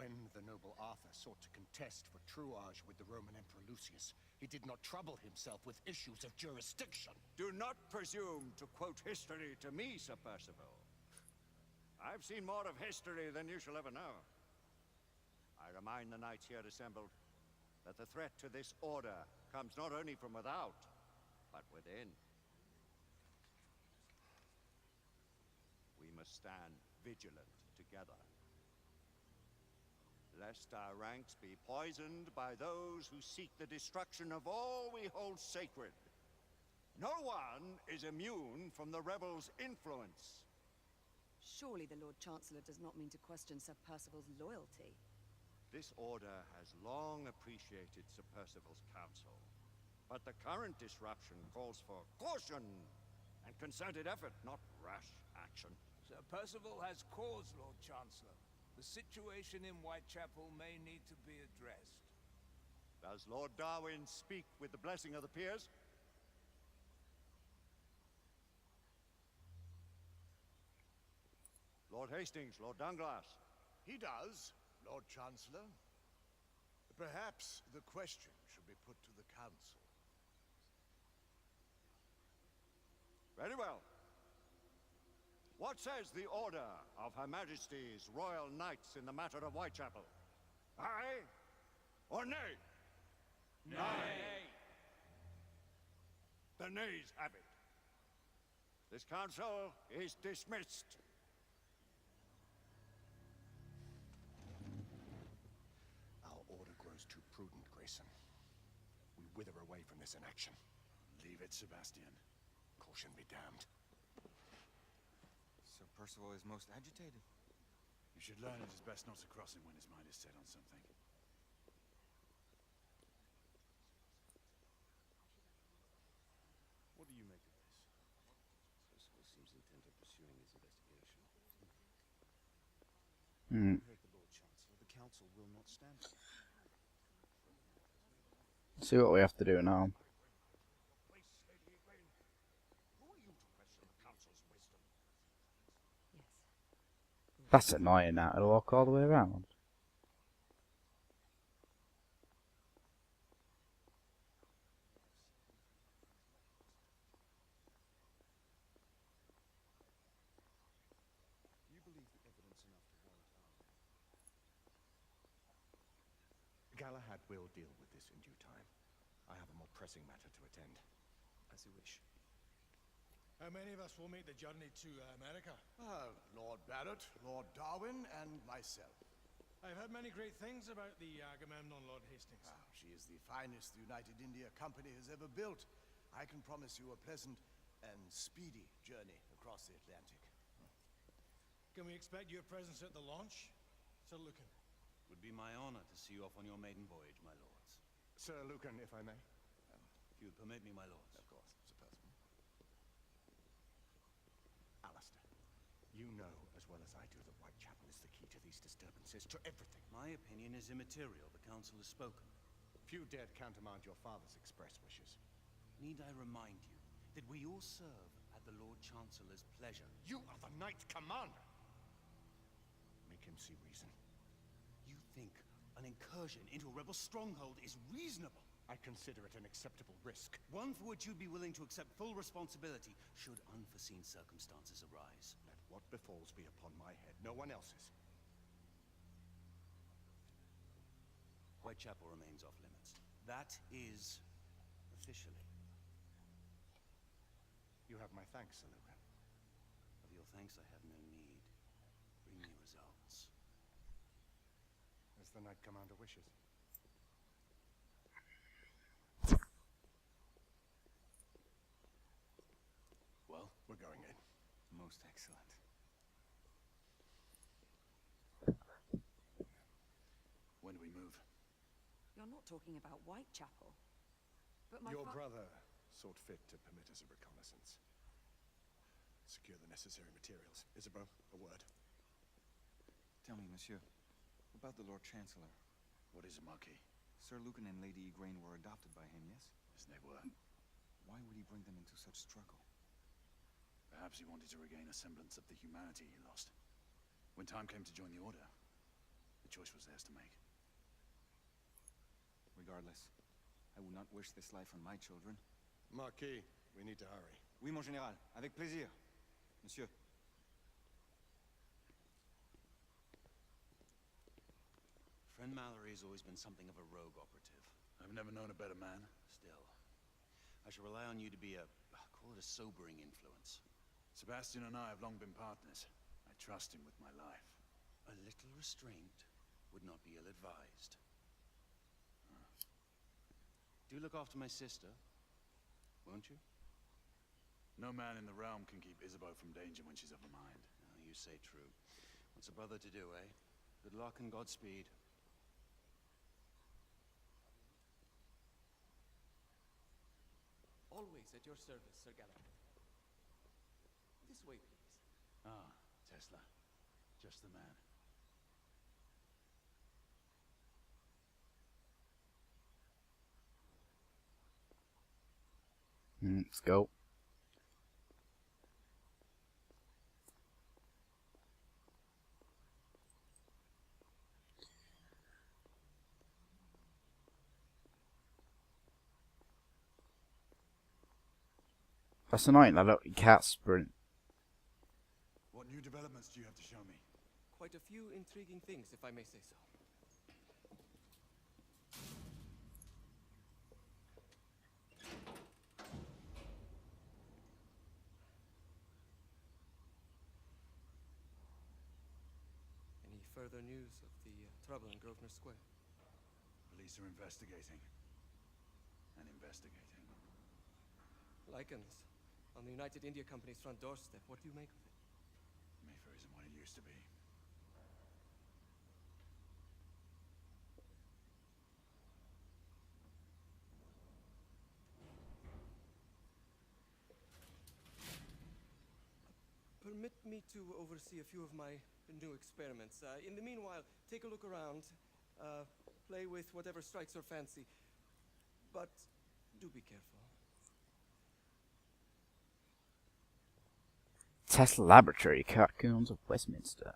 When the noble Arthur sought to contest for truage with the Roman Emperor Lucius, he did not trouble himself with issues of jurisdiction. Do not presume to quote history to me, Sir Percival. I've seen more of history than you shall ever know. I remind the knights here assembled that the threat to this order comes not only from without, but within. We must stand vigilant together, lest our ranks be poisoned by those who seek the destruction of all we hold sacred. No one is immune from the rebels' influence. Surely the Lord Chancellor does not mean to question Sir Percival's loyalty. This order has long appreciated Sir Percival's counsel, but the current disruption calls for caution and concerted effort, not rash action. Sir Percival has cause, Lord Chancellor. The situation in Whitechapel may need to be addressed. Does Lord Darwin speak with the blessing of the peers? Lord Hastings, Lord Dunglass. He does, Lord Chancellor. Perhaps the question should be put to the Council. Very well. What says the Order of Her Majesty's Royal Knights in the matter of Whitechapel? Aye or nay? Nay. The nays have it. This council is dismissed. Our order grows too prudent, Grayson. We wither away from this inaction. Leave it, Sebastian. Caution be damned. Sir Percival is most agitated. You should learn it is best not to cross him when his mind is set on something. What do you make of this? Percival seems intent on pursuing his investigation. Hmm. Heard the Lord Chancellor. The Council will not stand. See what we have to do now. That's annoying now, to walk all the way around. You believe the evidence enough to warrant armor? Galahad will deal with this in due time. I have a more pressing matter to attend. As you wish. How many of us will make the journey to America? Lord Barrett, Lord Darwin, and myself. I've heard many great things about the Agamemnon, Lord Hastings. She is the finest the United India Company has ever built. I can promise you a pleasant and speedy journey across the Atlantic. Can we expect your presence at the launch, Sir Lucan? Would be my honor to see you off on your maiden voyage, my lords. Sir Lucan, if I may. If you would permit me, my lords. Of course, Sir Percival. Alistair, you know as well as I do that Whitechapel is the key to these disturbances, to everything. My opinion is immaterial. The council has spoken. Few dared countermand your father's express wishes. Need I remind you that we all serve at the Lord Chancellor's pleasure? You are the Knight Commander! Make him see reason. You think an incursion into a rebel stronghold is reasonable? I consider it an acceptable risk. One for which you'd be willing to accept full responsibility should unforeseen circumstances arise. Let what befalls be upon my head, no one else's. Whitechapel remains off limits. That is officially. You have my thanks, Sir Lucan. Of your thanks I have no need. Bring me results. As the Knight Commander wishes. Well, we're going in. Most excellent. When do we move? You're not talking about Whitechapel. But Your brother sought fit to permit us a reconnaissance. Secure the necessary materials. Isabeau, a word. Tell me, monsieur, about the Lord Chancellor. What is a Marquis? Sir Lucan and Lady Igraine were adopted by him, yes? Yes, they were. Why would he bring them into such struggle? Perhaps he wanted to regain a semblance of the humanity he lost. When time came to join the Order, the choice was theirs to make. Regardless, I would not wish this life on my children. Marquis, we need to hurry. Oui, mon général. Avec plaisir. Monsieur. Friend Mallory has always been something of a rogue operative. I've never known a better man. Still, I shall rely on you to be call it a sobering influence. Sebastian and I have long been partners. I trust him with my life. A little restraint would not be ill-advised. Do look after my sister, won't you? No man in the realm can keep Isabeau from danger when she's of a mind. Oh, you say true. What's a brother to do, eh? Good luck and Godspeed. Always at your service, Sir Galahad. This way, please. Ah, Tesla. Just the man. Let's go. That's annoying, that little cat sprint. What new developments do you have to show me? Quite a few intriguing things, if I may say so. Any further news of the trouble in Grosvenor Square? Police are investigating. And investigating. Lycans, on the United India Company's front doorstep. What do you make of it? Mayfair isn't what it used to be. Permit me to oversee a few of my new experiments. In the meanwhile, take a look around. Play with whatever strikes your fancy. But do be careful. Tesla Laboratory, Catacombs of Westminster.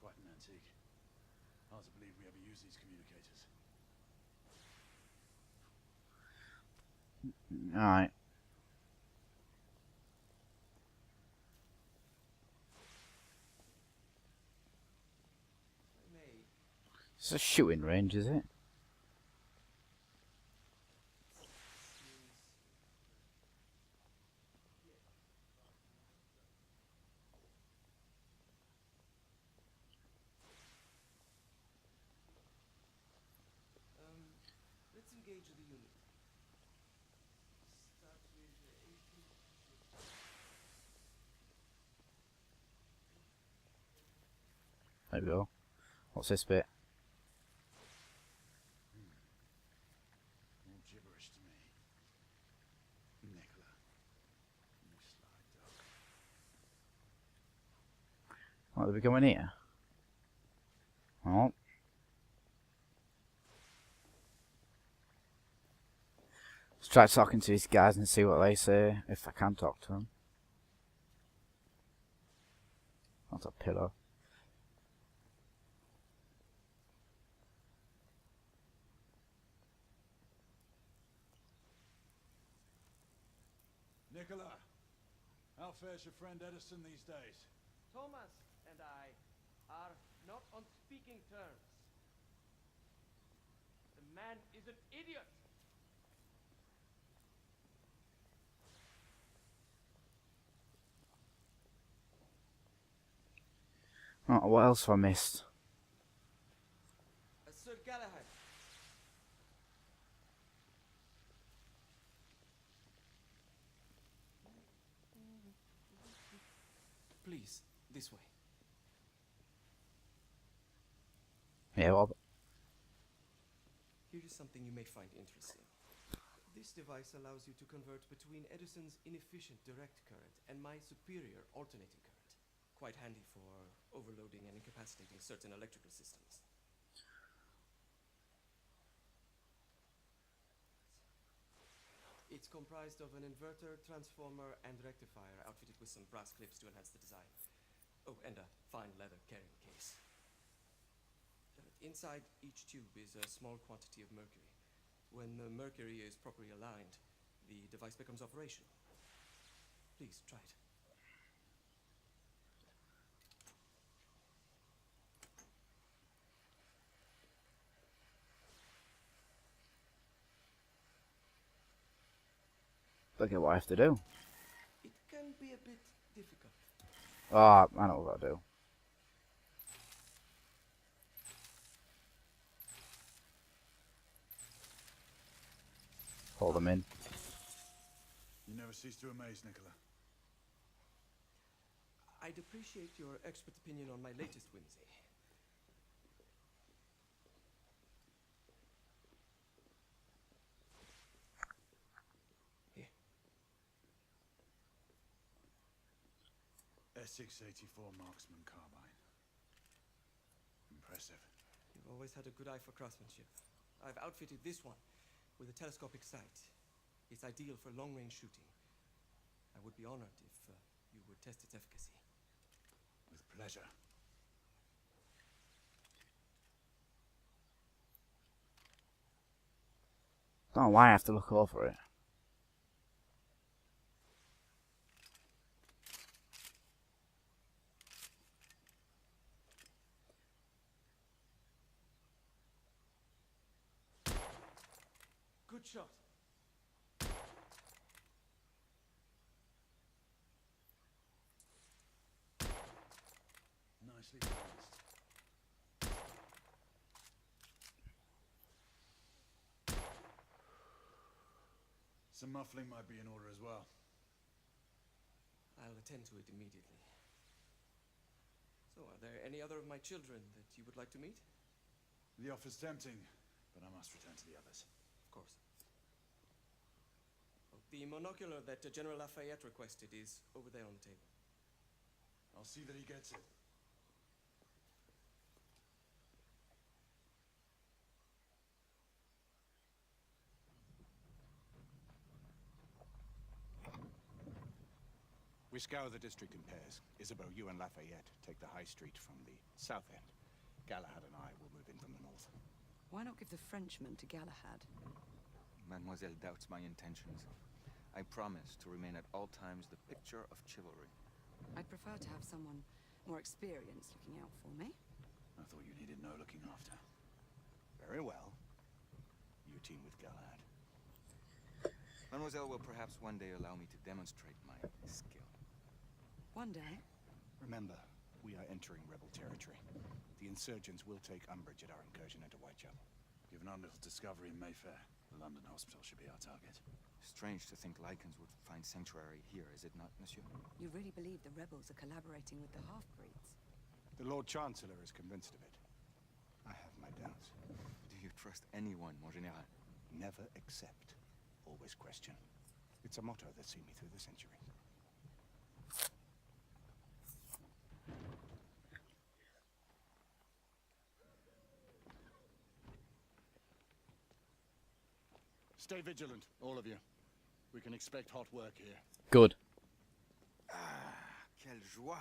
Quite an antique. Hard to believe we ever use these communicators. Alright. It's a shooting range, is it? Let's engage the unit. Start with 18. There we go. What's this bit? All gibberish to me. Nicola. You sly dog. What, are we going here? Oh. Let's try talking to these guys and see what they say, if I can talk to them. That's a pillar. Nicola, how fares your friend Edison these days? Thomas and I are not on speaking terms. The man is an idiot. Oh, what else have I missed? Sir Galahad. Please, this way. Yeah, well, Here is something you may find interesting. This device allows you to convert between Edison's inefficient direct current and my superior alternating current. Quite handy for overloading and incapacitating certain electrical systems. It's comprised of an inverter, transformer, and rectifier outfitted with some brass clips to enhance the design. Oh, and a fine leather carrying case. Inside each tube is a small quantity of mercury. When the mercury is properly aligned, the device becomes operational. Please, try it. Look at what I have to do. It can be a bit difficult. Ah, I know what I do. Hold them in. You never cease to amaze, Nicola. I'd appreciate your expert opinion on my latest whimsy. Here. S684 Marksman Carbine. Impressive. You've always had a good eye for craftsmanship. I've outfitted this one with a telescopic sight. It's ideal for long-range shooting. I would be honored if you would test its efficacy. With pleasure. Don't know why I have to look over it. Good shot. Nicely placed. Some muffling might be in order as well. I'll attend to it immediately. So, are there any other of my children that you would like to meet? The offer's tempting, but I must return to the others. Of course. Oh, the monocular that General Lafayette requested is over there on the table. I'll see that he gets it. We scour the district in pairs. Isabeau, you and Lafayette take the high street from the south end. Galahad and I will move in from the north. Why not give the Frenchman to Galahad? Mademoiselle doubts my intentions. I promise to remain at all times the picture of chivalry. I'd prefer to have someone more experienced looking out for me. I thought you needed no looking after. Very well. You team with Galahad. Mademoiselle will perhaps one day allow me to demonstrate my skill. One day. Remember, we are entering rebel territory. The insurgents will take umbrage at our incursion into Whitechapel. Given our little discovery in Mayfair, the London hospital should be our target. Strange to think Lycans would find sanctuary here, is it not, monsieur? You really believe the rebels are collaborating with the half-breeds? The Lord Chancellor is convinced of it. I have my doubts. Do you trust anyone, mon général? Never accept, always question. It's a motto that's seen me through the centuries. Stay vigilant, all of you. We can expect hot work here. Good. Ah, quelle joie!